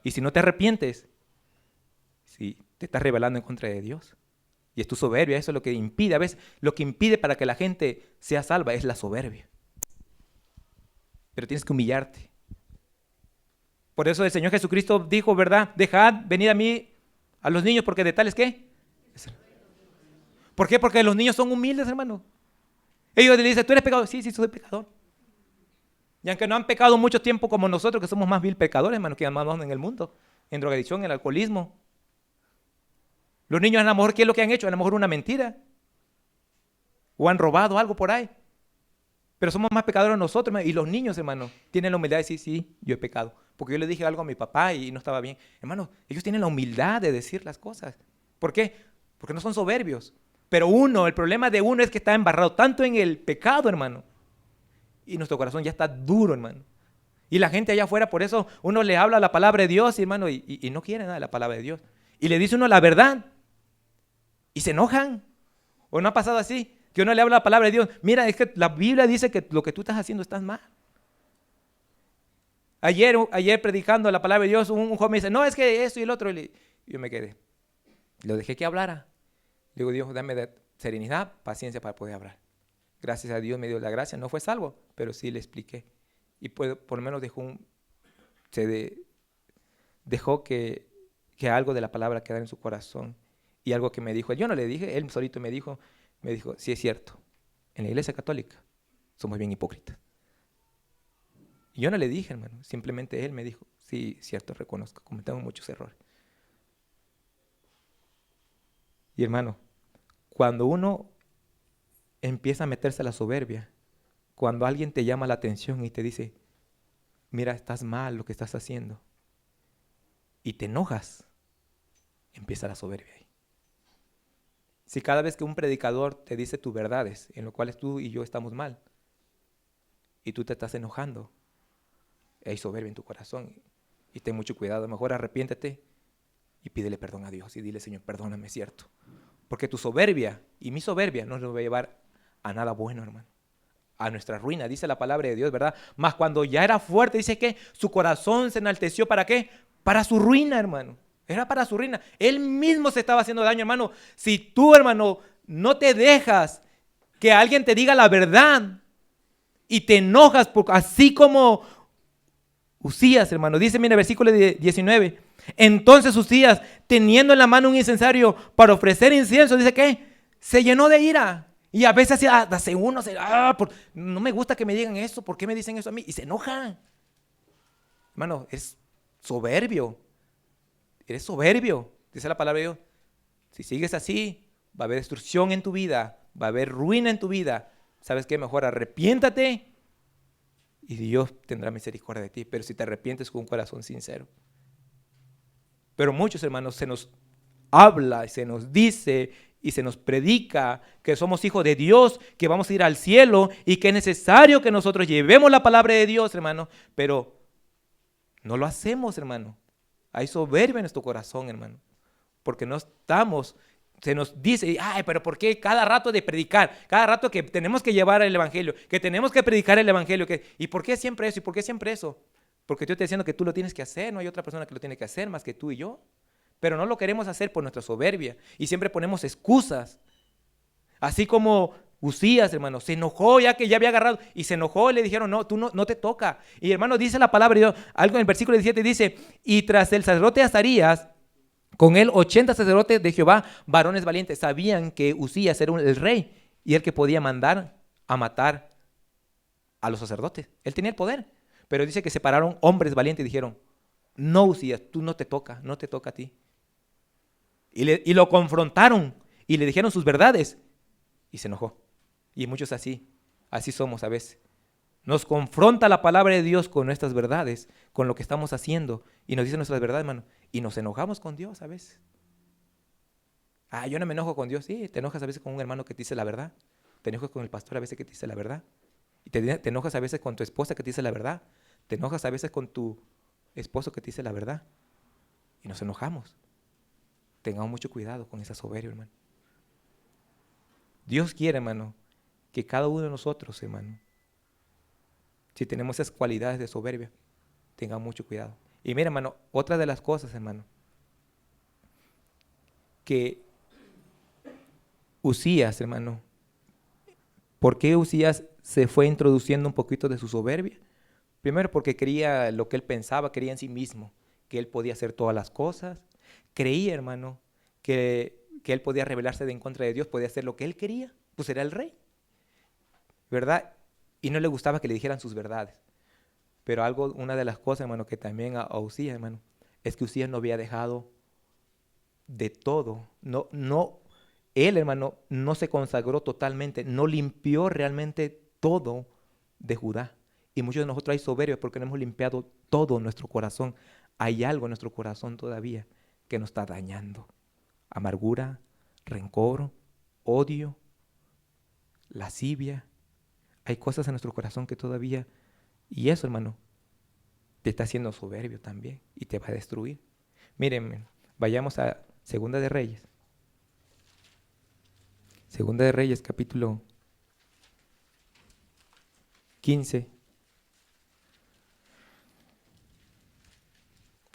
Y si no te arrepientes, si te estás rebelando en contra de Dios. Y es tu soberbia, eso es lo que impide. A veces lo que impide para que la gente sea salva es la soberbia. Pero tienes que humillarte. Por eso el Señor Jesucristo dijo, ¿verdad? Dejad venir a mí a los niños, porque de tales, ¿qué? ¿Por qué? Porque los niños son humildes, hermano. Ellos le dicen, ¿tú eres pecador? Sí, soy pecador. Y aunque no han pecado mucho tiempo como nosotros, que somos más vil pecadores, hermano, que andamos en el mundo, en drogadicción, en el alcoholismo. Los niños a lo mejor, ¿qué es lo que han hecho? A lo mejor una mentira. O han robado algo por ahí. Pero somos más pecadores nosotros, hermano. Y los niños, hermano, tienen la humildad de decir, sí, yo he pecado. Porque yo le dije algo a mi papá y no estaba bien. Hermano, ellos tienen la humildad de decir las cosas. ¿Por qué? Porque no son soberbios. Pero el problema de uno es que está embarrado tanto en el pecado, hermano. Y nuestro corazón ya está duro, hermano. Y la gente allá afuera, por eso uno le habla la palabra de Dios, hermano, y no quiere nada de la palabra de Dios. Y le dice uno la verdad. Y se enojan. ¿O no ha pasado así? Que uno le habla la palabra de Dios. Mira, es que la Biblia dice que lo que tú estás haciendo estás mal. Ayer predicando la palabra de Dios, un joven me dice, no, es que esto y el otro. Y yo me quedé. Lo dejé que hablara. Le digo, Dios, dame serenidad, paciencia para poder hablar. Gracias a Dios me dio la gracia. No fue salvo, pero sí le expliqué. Y por lo menos dejó que algo de la palabra quedara en su corazón. Y algo que me dijo, yo no le dije, él solito me dijo, sí es cierto, en la iglesia católica somos bien hipócritas. Y yo no le dije, hermano, simplemente él me dijo, sí, cierto, reconozco, cometemos muchos errores. Y hermano, cuando uno empieza a meterse a la soberbia, cuando alguien te llama la atención y te dice, mira, estás mal lo que estás haciendo, y te enojas, empieza la soberbia ahí. Si cada vez que un predicador te dice tus verdades, en lo cuales tú y yo estamos mal, y tú te estás enojando, hay soberbia en tu corazón, y ten mucho cuidado, mejor arrepiéntete y pídele perdón a Dios, y dile, Señor, perdóname, cierto, porque tu soberbia y mi soberbia no nos va a llevar a nada bueno, hermano, a nuestra ruina, dice la palabra de Dios, ¿verdad? Mas cuando ya era fuerte, dice que su corazón se enalteció, ¿para qué? Para su ruina, hermano. Era para su ruina. Él mismo se estaba haciendo daño, hermano. Si tú, hermano, no te dejas que alguien te diga la verdad y te enojas, así como Uzías, hermano. Dice, mira, versículo 19. Entonces Uzías, teniendo en la mano un incensario para ofrecer incienso, dice que se llenó de ira. Y a veces hace uno, no me gusta que me digan eso. ¿Por qué me dicen eso a mí? Y se enoja. Hermano, es soberbio. Eres soberbio. Dice la palabra de Dios. Si sigues así, va a haber destrucción en tu vida, va a haber ruina en tu vida. ¿Sabes qué? Mejor arrepiéntate y Dios tendrá misericordia de ti. Pero si te arrepientes con un corazón sincero. Pero muchos hermanos se nos habla, se nos dice y se nos predica que somos hijos de Dios, que vamos a ir al cielo y que es necesario que nosotros llevemos la palabra de Dios, hermano. Pero no lo hacemos, hermano. Hay soberbia en nuestro corazón, hermano. Porque no estamos, se nos dice, ay, pero ¿por qué cada rato de predicar? Cada rato que tenemos que llevar el evangelio, que tenemos que predicar el evangelio. ¿Y por qué siempre eso? ¿Y por qué siempre eso? Porque yo estoy diciendo que tú lo tienes que hacer, no hay otra persona que lo tiene que hacer más que tú y yo. Pero no lo queremos hacer por nuestra soberbia y siempre ponemos excusas. Así como Usías, hermano, se enojó ya que ya había agarrado y se enojó y le dijeron, no, tú no te toca. Y hermano, dice la palabra de Dios, algo en el versículo 17 dice, y tras el sacerdote Azarías, con él 80 sacerdotes de Jehová, varones valientes, sabían que Usías era el rey y el que podía mandar a matar a los sacerdotes. Él tenía el poder, pero dice que se pararon hombres valientes y dijeron, no Usías, tú no te toca a ti. Y lo confrontaron y le dijeron sus verdades y se enojó. Y muchos así somos a veces. Nos confronta la palabra de Dios con nuestras verdades, con lo que estamos haciendo y nos dice nuestras verdades, hermano, y nos enojamos con Dios a veces. Yo no me enojo con Dios. Sí, te enojas a veces con un hermano que te dice la verdad, te enojas con el pastor a veces que te dice la verdad, y te enojas a veces con tu esposa que te dice la verdad, te enojas a veces con tu esposo que te dice la verdad y nos enojamos. Tengamos mucho cuidado con esa soberbia, hermano. Dios quiere, hermano, que cada uno de nosotros, hermano, si tenemos esas cualidades de soberbia, tengamos mucho cuidado. Y mira, hermano, otra de las cosas, hermano, que Usías, hermano, ¿por qué Usías se fue introduciendo un poquito de su soberbia? Primero porque creía lo que él pensaba, creía en sí mismo, que él podía hacer todas las cosas. Creía, hermano, que él podía rebelarse en contra de Dios, podía hacer lo que él quería, pues era el rey, ¿verdad? Y no le gustaba que le dijeran sus verdades. Pero una de las cosas, hermano, que también a Usías, hermano, es que Usías no había dejado de todo. Él, hermano, no se consagró totalmente, no limpió realmente todo de Judá. Y muchos de nosotros hay soberbios porque no hemos limpiado todo nuestro corazón. Hay algo en nuestro corazón todavía que nos está dañando. Amargura, rencor, odio, lascivia. Hay cosas en nuestro corazón que todavía, y eso, hermano, te está haciendo soberbio también y te va a destruir. Mírenme, vayamos a Segunda de Reyes. Segunda de Reyes, capítulo 15.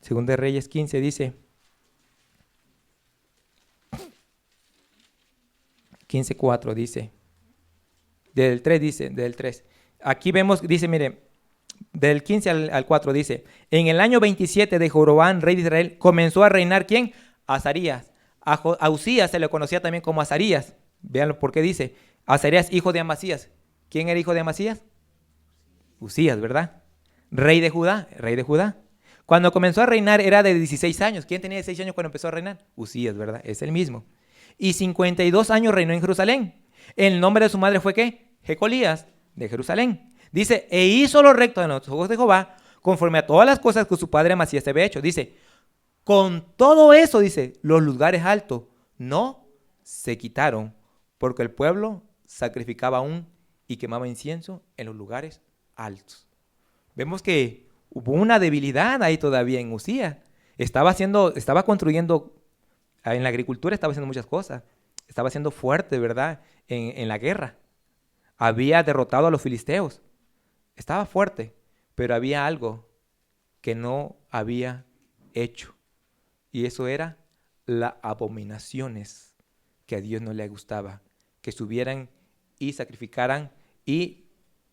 Segunda de Reyes 15 dice, 15:4 dice, del 3. Aquí vemos, dice, mire, del 15 al 4 dice, en el año 27 de Jeroboam, rey de Israel, comenzó a reinar, ¿quién? Azarías. A Usías se le conocía también como Azarías. Vean por qué dice, Azarías, hijo de Amasías. ¿Quién era hijo de Amasías? Usías, ¿verdad? Rey de Judá. Cuando comenzó a reinar era de 16 años. ¿Quién tenía 16 años cuando empezó a reinar? Usías, ¿verdad? Es el mismo. Y 52 años reinó en Jerusalén. El nombre de su madre fue ¿qué? Jecolías, de Jerusalén. Dice, e hizo lo recto en los ojos de Jehová, conforme a todas las cosas que su padre Amasías había hecho. Dice, con todo eso, dice, los lugares altos no se quitaron, porque el pueblo sacrificaba aún y quemaba incienso en los lugares altos. Vemos que hubo una debilidad ahí todavía en Usías. Estaba construyendo, en la agricultura estaba haciendo muchas cosas. Estaba siendo fuerte, ¿verdad? En la guerra. Había derrotado a los filisteos. Estaba fuerte, pero había algo que no había hecho. Y eso era las abominaciones que a Dios no le gustaba. Que subieran y sacrificaran y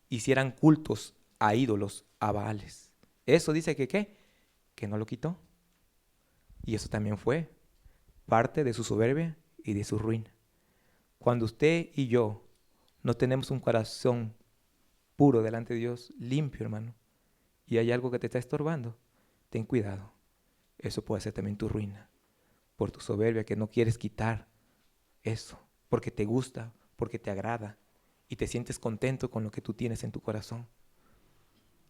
hicieran cultos a ídolos, a Baales. Eso dice que ¿qué? Que no lo quitó. Y eso también fue parte de su soberbia y de su ruina. Cuando usted y yo no tenemos un corazón puro delante de Dios, limpio, hermano, y hay algo que te está estorbando, ten cuidado. Eso puede ser también tu ruina, por tu soberbia que no quieres quitar eso, porque te gusta, porque te agrada y te sientes contento con lo que tú tienes en tu corazón.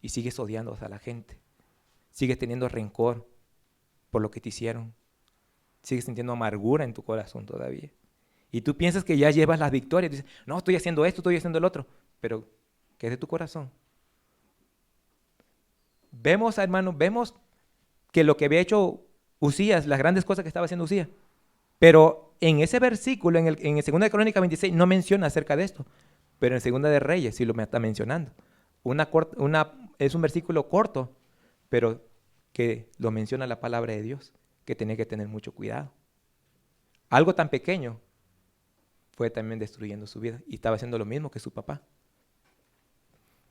Y sigues odiando a la gente, sigues teniendo rencor por lo que te hicieron, sigues sintiendo amargura en tu corazón todavía. Y tú piensas que ya llevas las victorias, dices, no, estoy haciendo esto, estoy haciendo el otro, pero ¿qué es de tu corazón? Vemos, hermano, vemos que lo que había hecho Uzías, las grandes cosas que estaba haciendo Uzías, pero en ese versículo, en 2 de Crónicas 26, no menciona acerca de esto, pero en 2 de Reyes sí lo está mencionando. Es un versículo corto, pero que lo menciona la palabra de Dios, que tenía que tener mucho cuidado. Algo tan pequeño fue también destruyendo su vida y estaba haciendo lo mismo que su papá.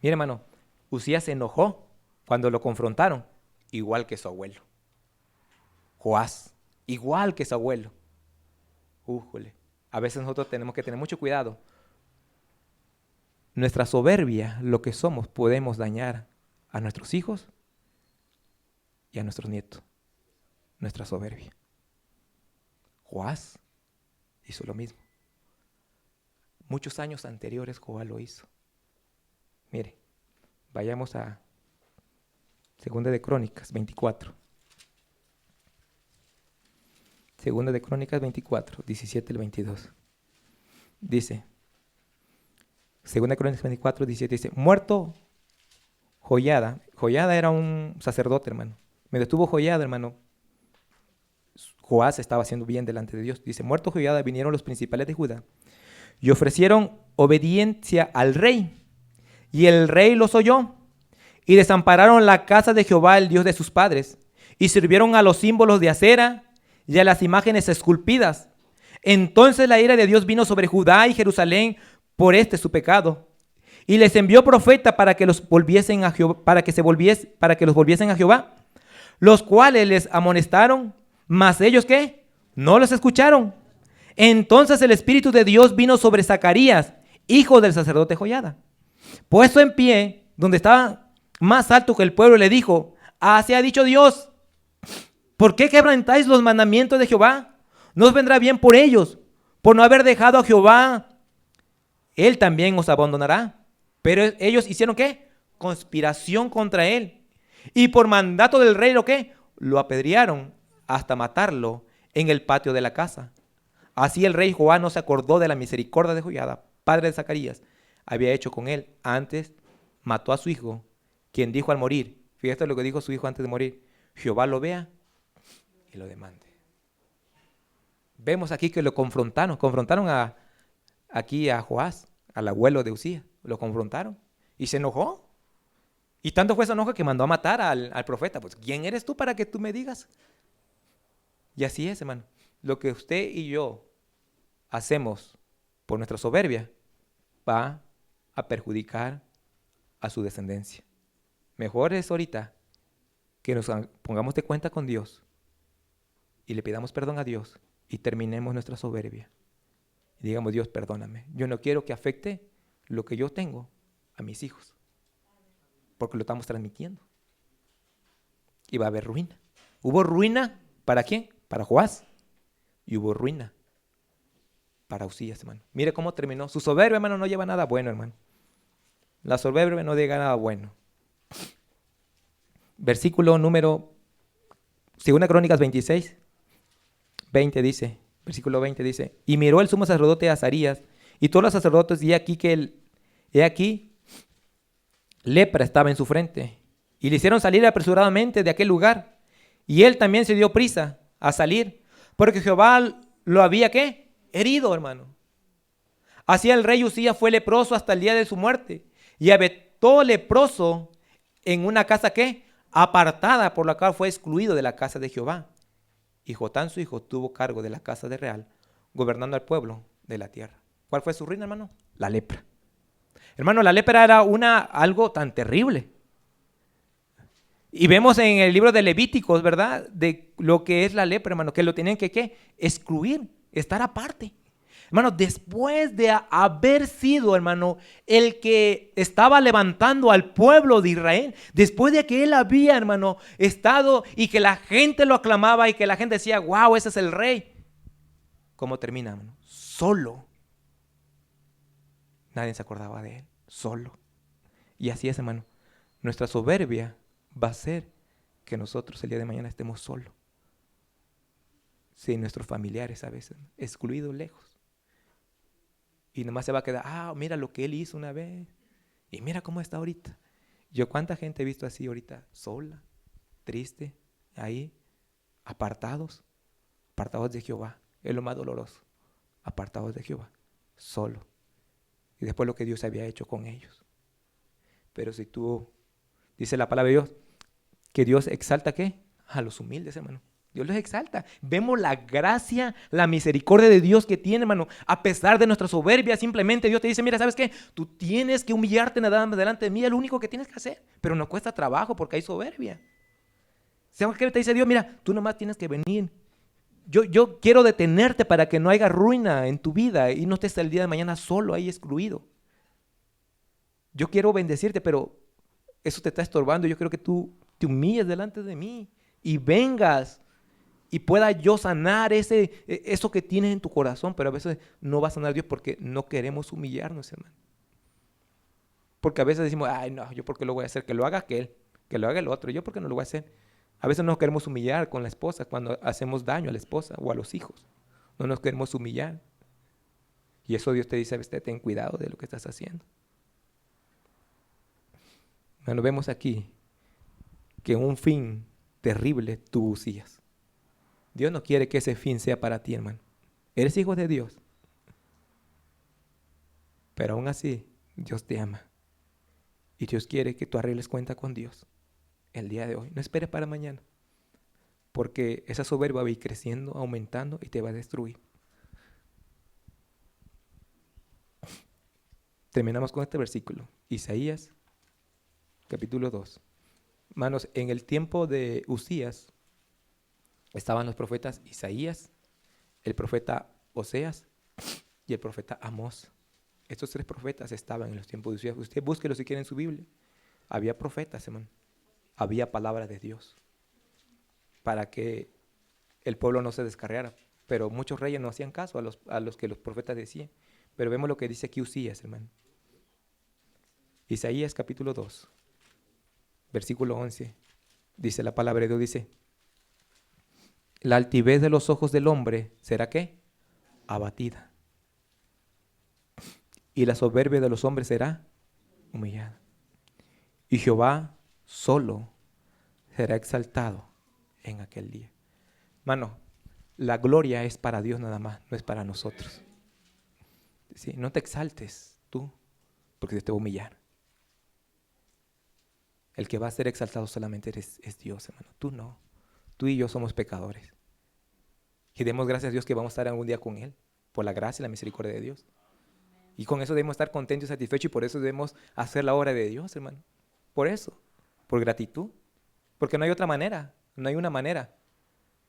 Mire, hermano, Uzías se enojó cuando lo confrontaron, igual que su abuelo. Joás, igual que su abuelo. Újole. A veces nosotros tenemos que tener mucho cuidado. Nuestra soberbia, lo que somos, podemos dañar a nuestros hijos y a nuestros nietos. Nuestra soberbia. Joás hizo lo mismo. Muchos años anteriores Joás lo hizo. Mire, vayamos a 2 de Crónicas 24. 2 de Crónicas 24, 17 al 22. Dice, 2 de Crónicas 24, 17, dice, muerto Joiada. Joiada era un sacerdote, hermano. Me detuvo Joiada, hermano. Joás estaba haciendo bien delante de Dios. Dice, muerto Joiada, vinieron los principales de Judá y ofrecieron obediencia al rey. Y el rey los oyó y desampararon la casa de Jehová, el Dios de sus padres, y sirvieron a los símbolos de acera y a las imágenes esculpidas. Entonces la ira de Dios vino sobre Judá y Jerusalén por su pecado, y les envió profeta para que los volviesen a Jehová, para que los volviesen a Jehová, los cuales les amonestaron, mas ellos ¿qué? No los escucharon. Entonces el Espíritu de Dios vino sobre Zacarías, hijo del sacerdote Joiada. Puesto en pie, donde estaba más alto que el pueblo, le dijo, así ha dicho Dios, ¿por qué quebrantáis los mandamientos de Jehová? No os vendrá bien por ellos, por no haber dejado a Jehová. Él también os abandonará. Pero ellos hicieron ¿qué? Conspiración contra él. Y por mandato del rey, ¿lo qué? Lo apedrearon hasta matarlo en el patio de la casa. Así el rey Joás no se acordó de la misericordia de Joiada, padre de Zacarías. Había hecho con él. Antes mató a su hijo, quien dijo al morir, fíjate lo que dijo su hijo antes de morir, Jehová lo vea y lo demande. Vemos aquí que lo confrontaron aquí a Joás, al abuelo de Uzías, lo confrontaron y se enojó. Y tanto fue ese enojo que mandó a matar al profeta. Pues, ¿quién eres tú para que tú me digas? Y así es, hermano. Lo que usted y yo hacemos por nuestra soberbia va a perjudicar a su descendencia. Mejor es ahorita que nos pongamos de cuenta con Dios y le pidamos perdón a Dios y terminemos nuestra soberbia. Y digamos, Dios, perdóname. Yo no quiero que afecte lo que yo tengo a mis hijos, porque lo estamos transmitiendo. Y va a haber ruina. ¿Hubo ruina para quién? Para Joás. Y hubo ruina para Uzías, hermano. Mire cómo terminó. Su soberbia, hermano, no lleva nada bueno, hermano. La soberbia no llega a nada bueno. Versículo número 2 Crónicas 26, 20 dice, versículo 20 dice, y miró el sumo sacerdote Azarías y todos los sacerdotes, y he aquí, lepra estaba en su frente, y le hicieron salir apresuradamente de aquel lugar, y él también se dio prisa a salir, porque Jehová lo había, ¿qué? Herido, hermano. Así el rey Uzías fue leproso hasta el día de su muerte, y habitó leproso en una casa, ¿qué? Apartada, por la cual fue excluido de la casa de Jehová. Y Jotán, su hijo, tuvo cargo de la casa de real, gobernando al pueblo de la tierra. ¿Cuál fue su ruina, hermano? La lepra. Hermano, la lepra era algo tan terrible. Y vemos en el libro de Levíticos, ¿verdad? De lo que es la lepra, hermano, que lo tenían que ¿qué? Excluir, estar aparte. Hermano, después de haber sido, hermano, el que estaba levantando al pueblo de Israel, después de que él había, hermano, estado y que la gente lo aclamaba y que la gente decía, wow, ese es el rey. ¿Cómo termina, hermano? Solo. Nadie se acordaba de él, solo. Y así es, hermano. Nuestra soberbia va a ser que nosotros el día de mañana estemos solos. Sin nuestros familiares a veces, excluidos lejos. Y nomás se va a quedar, mira lo que él hizo una vez. Y mira cómo está ahorita. Yo cuánta gente he visto así ahorita, sola, triste, ahí, apartados de Jehová. Es lo más doloroso. Apartados de Jehová, solo. Y después lo que Dios había hecho con ellos. Pero si tú, dice la palabra de Dios, que Dios exalta ¿qué? A los humildes, hermano. Dios los exalta. Vemos la gracia, la misericordia de Dios que tiene, hermano. A pesar de nuestra soberbia, simplemente Dios te dice, mira, ¿sabes qué? Tú tienes que humillarte nada más delante de mí, es lo único que tienes que hacer. Pero nos cuesta trabajo porque hay soberbia. ¿Sabes qué te dice Dios? Mira, tú nomás tienes que venir. Yo quiero detenerte para que no haya ruina en tu vida y no estés el día de mañana solo ahí excluido. Yo quiero bendecirte, pero eso te está estorbando. Yo quiero que tú te humilles delante de mí y vengas y pueda yo sanar eso que tienes en tu corazón, pero a veces no va a sanar Dios porque no queremos humillarnos, hermano. Porque a veces decimos, ay no, yo por qué lo voy a hacer, que lo haga aquel, que lo haga el otro, yo por qué no lo voy a hacer. A veces no nos queremos humillar con la esposa cuando hacemos daño a la esposa o a los hijos. No nos queremos humillar. Y eso Dios te dice, ten cuidado de lo que estás haciendo. Bueno, vemos aquí que un fin terrible tuvo Usías. Dios no quiere que ese fin sea para ti, hermano. Eres hijo de Dios. Pero aún así, Dios te ama. Y Dios quiere que tú arregles cuenta con Dios el día de hoy. No esperes para mañana. Porque esa soberbia va a ir creciendo, aumentando y te va a destruir. Terminamos con este versículo. Isaías, capítulo 2. Hermanos, en el tiempo de Usías estaban los profetas Isaías, el profeta Oseas y el profeta Amós. Estos 3 profetas estaban en los tiempos de Usías. Usted búsquelo si quiere en su Biblia. Había profetas, hermano. Había palabra de Dios para que el pueblo no se descarriara. Pero muchos reyes no hacían caso a los que los profetas decían. Pero vemos lo que dice aquí Usías, hermano. Isaías capítulo 2, versículo 11. Dice la palabra de Dios, dice, la altivez de los ojos del hombre será ¿qué? Abatida. Y la soberbia de los hombres será humillada. Y Jehová solo será exaltado en aquel día. Hermano, la gloria es para Dios nada más, no es para nosotros. ¿Sí? No te exaltes tú, porque Dios te va a humillar. El que va a ser exaltado solamente es Dios, hermano. Tú no. Tú y yo somos pecadores. Y demos gracias a Dios que vamos a estar algún día con Él, por la gracia y la misericordia de Dios. Y con eso debemos estar contentos y satisfechos y por eso debemos hacer la obra de Dios, hermano. Por eso, por gratitud. Porque no hay otra manera, no hay una manera.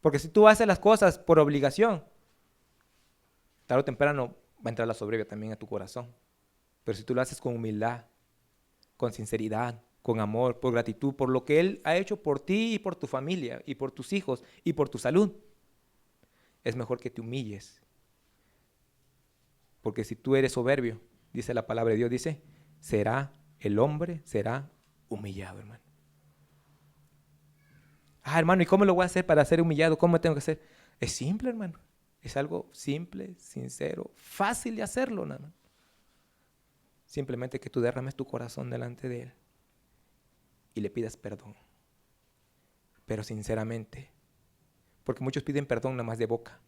Porque si tú haces las cosas por obligación, tarde o temprano va a entrar la soberbia también a tu corazón. Pero si tú lo haces con humildad, con sinceridad, con amor, por gratitud, por lo que Él ha hecho por ti y por tu familia, y por tus hijos, y por tu salud, es mejor que te humilles. Porque si tú eres soberbio, dice la palabra de Dios, dice, el hombre será humillado, hermano. Hermano, ¿y cómo lo voy a hacer para ser humillado? ¿Cómo tengo que hacer? Es simple, hermano. Es algo simple, sincero, fácil de hacerlo, hermano. Simplemente que tú derrames tu corazón delante de Él y le pidas perdón. Pero sinceramente, porque muchos piden perdón nada más de boca.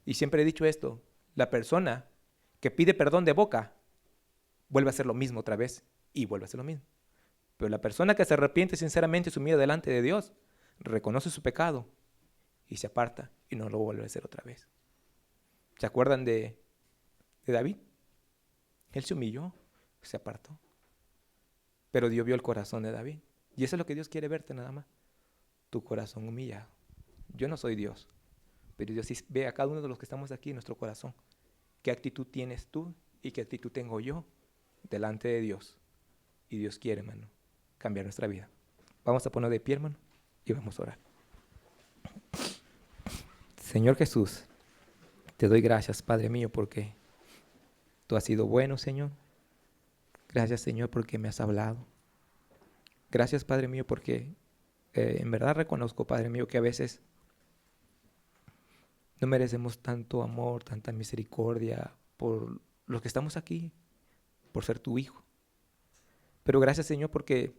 Y siempre he dicho esto, la persona que pide perdón de boca vuelve a hacer lo mismo otra vez y vuelve a hacer lo mismo. Pero la persona que se arrepiente sinceramente y se humilla delante de Dios, reconoce su pecado y se aparta y no lo vuelve a hacer otra vez. ¿Se acuerdan de David? Él se humilló, se apartó. Pero Dios vio el corazón de David. Y eso es lo que Dios quiere verte nada más. Tu corazón humillado. Yo no soy Dios, pero Dios sí ve a cada uno de los que estamos aquí en nuestro corazón. qué actitud tienes tú y qué actitud tengo yo delante de Dios. Y Dios quiere, hermano, cambiar nuestra vida. Vamos a poner de pie, hermano, y vamos a orar. Señor Jesús, te doy gracias, Padre mío, porque tú has sido bueno, Señor. Gracias, Señor, porque me has hablado. Gracias, Padre mío, porque en verdad reconozco, Padre mío, que a veces no merecemos tanto amor, tanta misericordia por los que estamos aquí, por ser tu hijo. Pero gracias, Señor, porque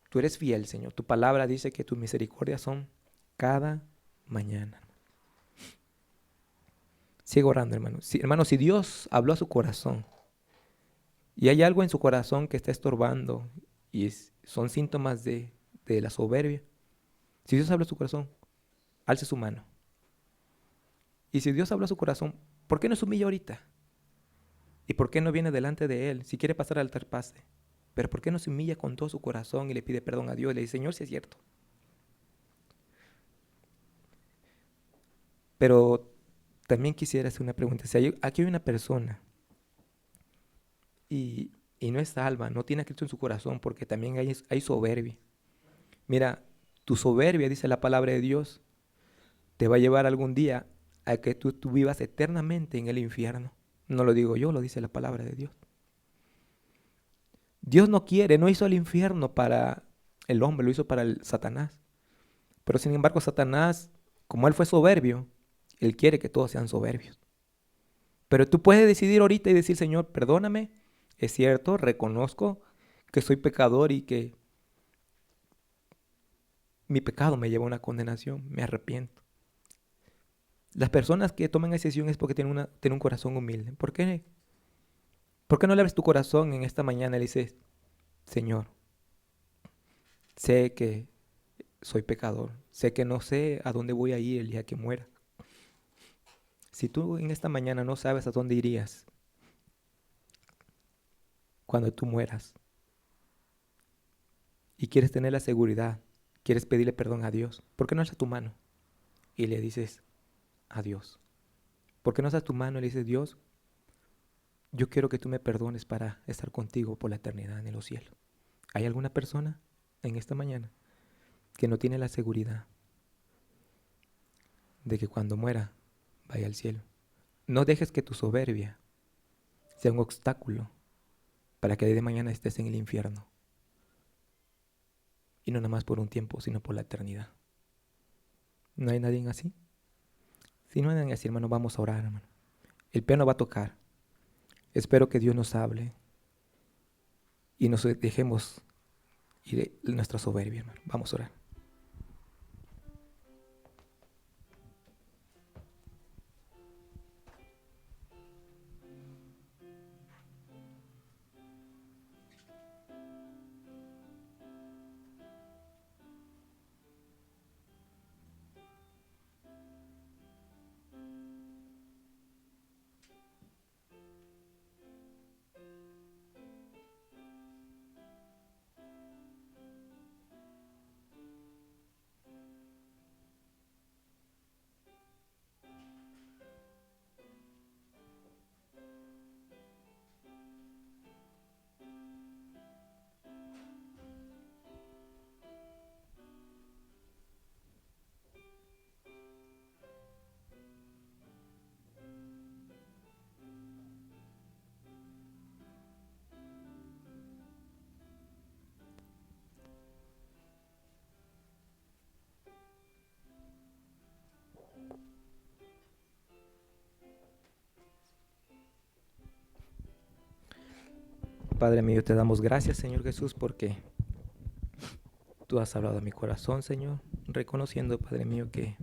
tú eres fiel, Señor. Tu palabra dice que tus misericordias son cada mañana. Sigo orando, hermano. Hermano, si Dios habló a su corazón y hay algo en su corazón que está estorbando y son síntomas de la soberbia, si Dios habló a su corazón, alce su mano. Y si Dios habló a su corazón, ¿por qué no se humilla ahorita? ¿Y por qué no viene delante de Él? Si quiere pasar al altar, pase. Pero ¿por qué no se humilla con todo su corazón y le pide perdón a Dios? Y le dice, Señor, si es cierto. Pero también quisiera hacer una pregunta. Si aquí hay una persona y no es salva, no tiene a Cristo en su corazón porque también hay soberbia. Mira, tu soberbia, dice la palabra de Dios, te va a llevar algún día a que tú vivas eternamente en el infierno. No lo digo yo, lo dice la palabra de Dios. Dios no quiere, no hizo el infierno para el hombre, lo hizo para el Satanás. Pero sin embargo, Satanás, como él fue soberbio, él quiere que todos sean soberbios. Pero tú puedes decidir ahorita y decir, Señor, perdóname, es cierto, reconozco que soy pecador y que mi pecado me lleva a una condenación, me arrepiento. Las personas que toman esa decisión es porque tienen un corazón humilde. ¿Por qué? ¿Por qué no le abres tu corazón en esta mañana y le dices, Señor, sé que soy pecador, sé que no sé a dónde voy a ir el día que muera? Si tú en esta mañana no sabes a dónde irías cuando tú mueras y quieres tener la seguridad, quieres pedirle perdón a Dios, ¿por qué no alzas tu mano y le dices a Dios? ¿Por qué no alzas tu mano y le dices, Dios, yo quiero que tú me perdones para estar contigo por la eternidad en los cielos? ¿Hay alguna persona en esta mañana que no tiene la seguridad de que cuando muera vaya al cielo? No dejes que tu soberbia sea un obstáculo para que de mañana estés en el infierno. Y no nada más por un tiempo, sino por la eternidad. ¿No hay nadie así? Si no hay nadie así, hermano, vamos a orar, hermano. El piano va a tocar. Espero que Dios nos hable y nos dejemos ir de nuestra soberbia, hermano. Vamos a orar. Padre mío, te damos gracias, Señor Jesús, porque tú has hablado a mi corazón, Señor, reconociendo, Padre mío, que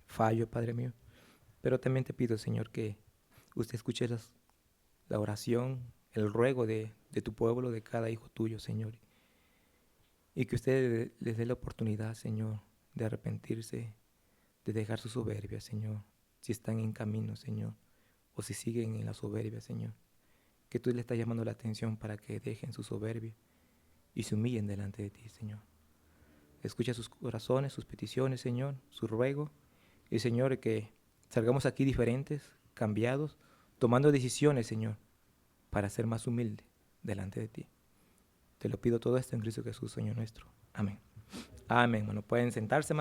fallo, Padre mío. Pero también te pido, Señor, que usted escuche la oración, el ruego de tu pueblo, de cada hijo tuyo, Señor. Y que usted les dé la oportunidad, Señor, de arrepentirse, de dejar su soberbia, Señor. Si están en camino, Señor, o si siguen en la soberbia, Señor. Que tú le estás llamando la atención para que dejen su soberbia y se humillen delante de ti, Señor. Escucha sus corazones, sus peticiones, Señor, su ruego. Y, Señor, que salgamos aquí diferentes, cambiados, tomando decisiones, Señor, para ser más humilde delante de ti. Te lo pido todo esto en Cristo Jesús, Señor nuestro. Amén. Amén, hermano. Pueden sentarse, hermano.